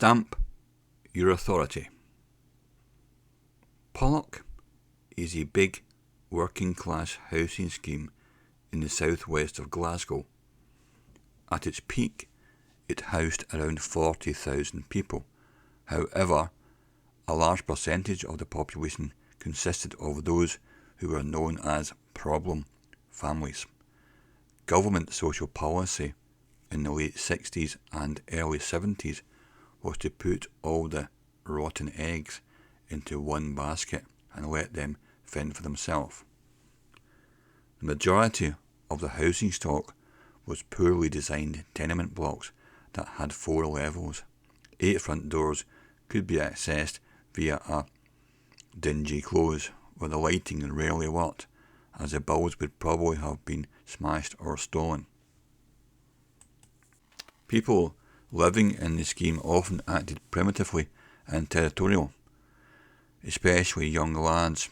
Stamp your authority. Pollok is a big working class housing scheme in the southwest of Glasgow. At its peak, it housed around 40,000 people. However, a large percentage of the population consisted of those who were known as problem families. Government social policy in the late 60s and early 70s was to put all the rotten eggs into one basket and let them fend for themselves. The majority of the housing stock was poorly designed tenement blocks that had 4 levels. 8 front doors could be accessed via a dingy close, where the lighting rarely worked, as the bulbs would probably have been smashed or stolen. People living in the scheme often acted primitively and territorial, especially young lads.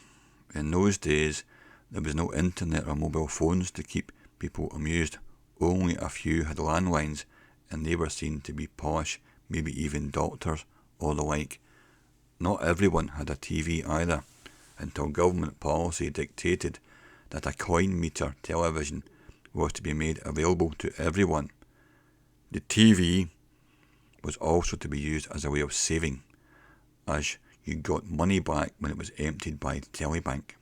In those days, there was no internet or mobile phones to keep people amused. Only a few had landlines, and they were seen to be posh, maybe even doctors or the like. Not everyone had a TV either, until government policy dictated that a coin meter television was to be made available to everyone. The TV was also to be used as a way of saving, as you got money back when it was emptied by Telebank.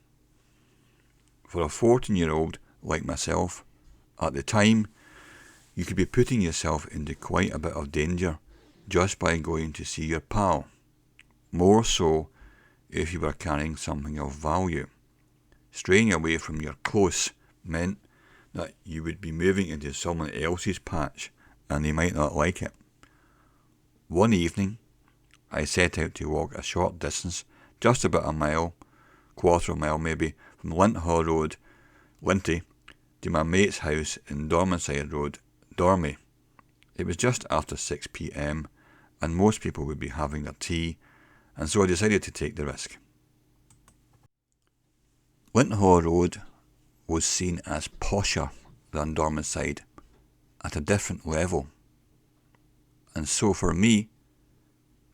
For a 14-year-old like myself, at the time, you could be putting yourself into quite a bit of danger just by going to see your pal. More so if you were carrying something of value. Straying away from your close meant that you would be moving into someone else's patch, and they might not like it. One evening, I set out to walk a short distance, just about a mile, quarter of a mile maybe, from Linthall Road, Linty, to my mate's house in Dormanside Road, Dormy. It was just after 6 p.m, and most people would be having their tea, and so I decided to take the risk. Linthall Road was seen as posher than Dormanside, at a different level. And so for me,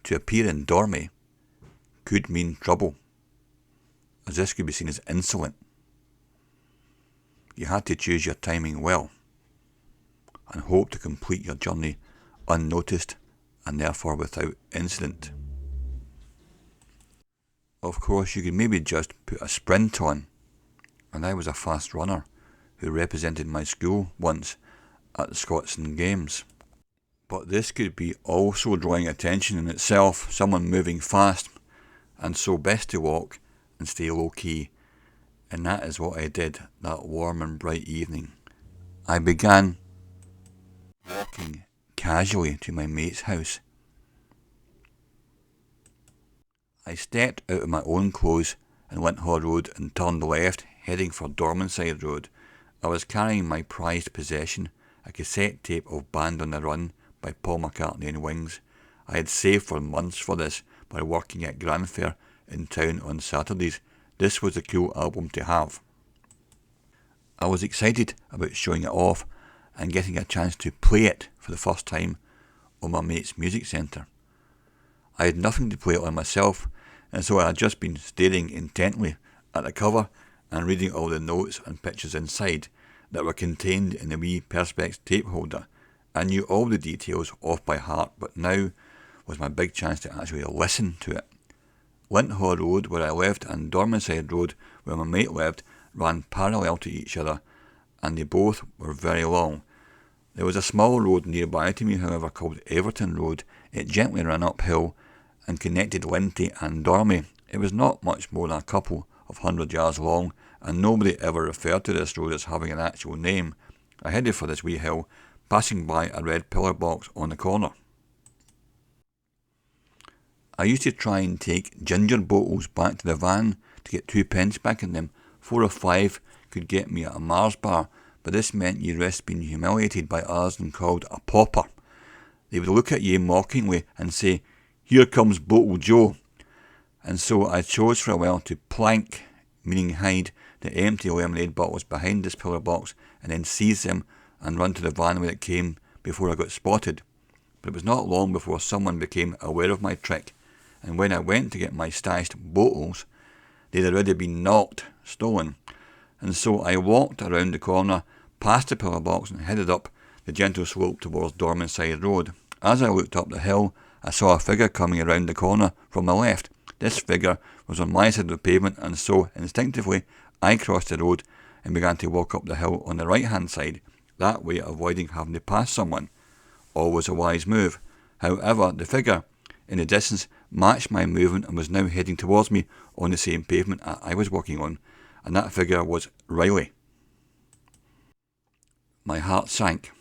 to appear in Dormy could mean trouble, as this could be seen as insolent. You had to choose your timing well, and hope to complete your journey unnoticed and therefore without incident. Of course, you could maybe just put a sprint on, and I was a fast runner who represented my school once at the Scotsman Games. But this could be also drawing attention in itself, someone moving fast, and so best to walk and stay low key. And that is what I did that warm and bright evening. I began walking casually to my mate's house. I stepped out of my own clothes in Linthall Road and turned left, heading for Dormanside Road. I was carrying my prized possession, a cassette tape of Band on the Run by Paul McCartney and Wings. I had saved for months for this by working at Granfair in town on Saturdays. This was a cool album to have. I was excited about showing it off and getting a chance to play it for the first time on my mate's music centre. I had nothing to play it on myself, and so I had just been staring intently at the cover and reading all the notes and pictures inside that were contained in the wee Perspex tape holder. I knew all the details off by heart, but now was my big chance to actually listen to it. Linthall Road, where I lived, and Dormanside Road, where my mate lived, ran parallel to each other, and they both were very long. There was a small road nearby to me, however, called Everton Road. It gently ran uphill and connected Linty and Dormy. It was not much more than a couple of 100 yards long, and nobody ever referred to this road as having an actual name. I headed for this wee hill, passing by a red pillar box on the corner. I used to try and take ginger bottles back to the van to get 2 pence back in them. 4 or 5 could get me at a Mars bar, but this meant you risked being humiliated by others and called a pauper. They would look at you mockingly and say, "Here comes Bottle Joe." And so I chose for a while to plank, meaning hide, the empty lemonade bottles behind this pillar box and then seize them and run to the van when it came before I got spotted. but it was not long before someone became aware of my trick, and when I went to get my stashed bottles, they'd already been knocked, stolen, and so I walked around the corner, past the pillar box, and headed up the gentle slope towards Dormanside Road. As I looked up the hill, I saw a figure coming around the corner from the left. This figure was on my side of the pavement, and so instinctively I crossed the road and began to walk up the hill on the right-hand side, that way avoiding having to pass someone. Always a wise move. However, the figure in the distance matched my movement and was now heading towards me on the same pavement I was walking on, and that figure was Riley. My heart sank,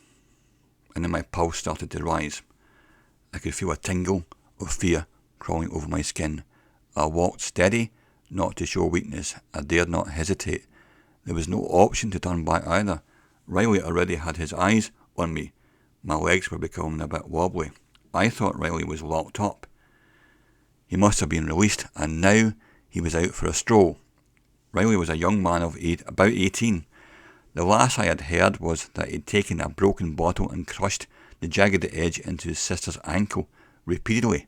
and then my pulse started to rise. I could feel a tingle of fear crawling over my skin. I walked steady, not to show weakness. I dared not hesitate. There was no option to turn back either. Riley already had his eyes on me. My legs were becoming a bit wobbly. I thought Riley was locked up. He must have been released, and now he was out for a stroll. Riley was a young man of about 18. The last I had heard was that he'd taken a broken bottle and crushed the jagged edge into his sister's ankle repeatedly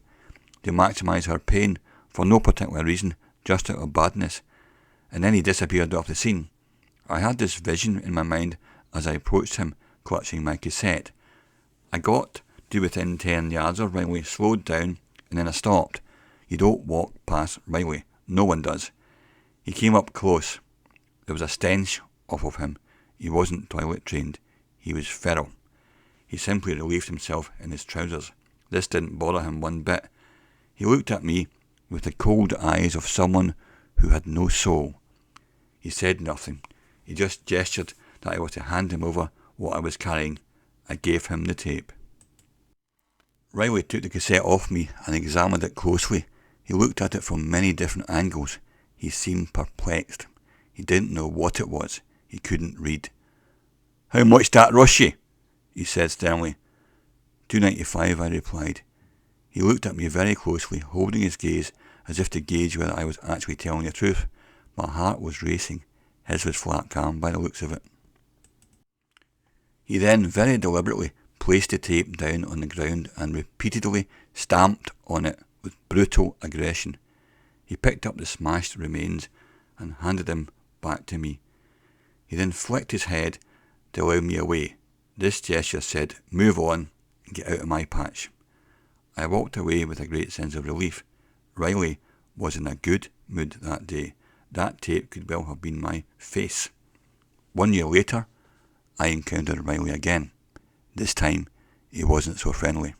to maximise her pain for no particular reason, just out of badness, and then he disappeared off the scene. I had this vision in my mind as I approached him, clutching my cassette. I got to within 10 yards of Riley, slowed down, and then I stopped. You don't walk past Riley. No one does. He came up close. There was a stench off of him. He wasn't toilet trained. He was feral. He simply relieved himself in his trousers. This didn't bother him one bit. He looked at me with the cold eyes of someone who had no soul. He said nothing. He just gestured that I was to hand him over what I was carrying. I gave him the tape. Riley took the cassette off me and examined it closely. He looked at it from many different angles. He seemed perplexed. He didn't know what it was. He couldn't read. "How much that rush ye?" he said sternly. "$2.95, I replied. He looked at me very closely, holding his gaze as if to gauge whether I was actually telling the truth. My heart was racing. His was flat calm by the looks of it. He then very deliberately placed the tape down on the ground and repeatedly stamped on it with brutal aggression. He picked up the smashed remains and handed them back to me. He then flicked his head to allow me away. This gesture said, "Move on and get out of my patch." I walked away with a great sense of relief. Riley was in a good mood that day. That tape could well have been my face. 1 year later, I encountered Riley again. This time, he wasn't so friendly.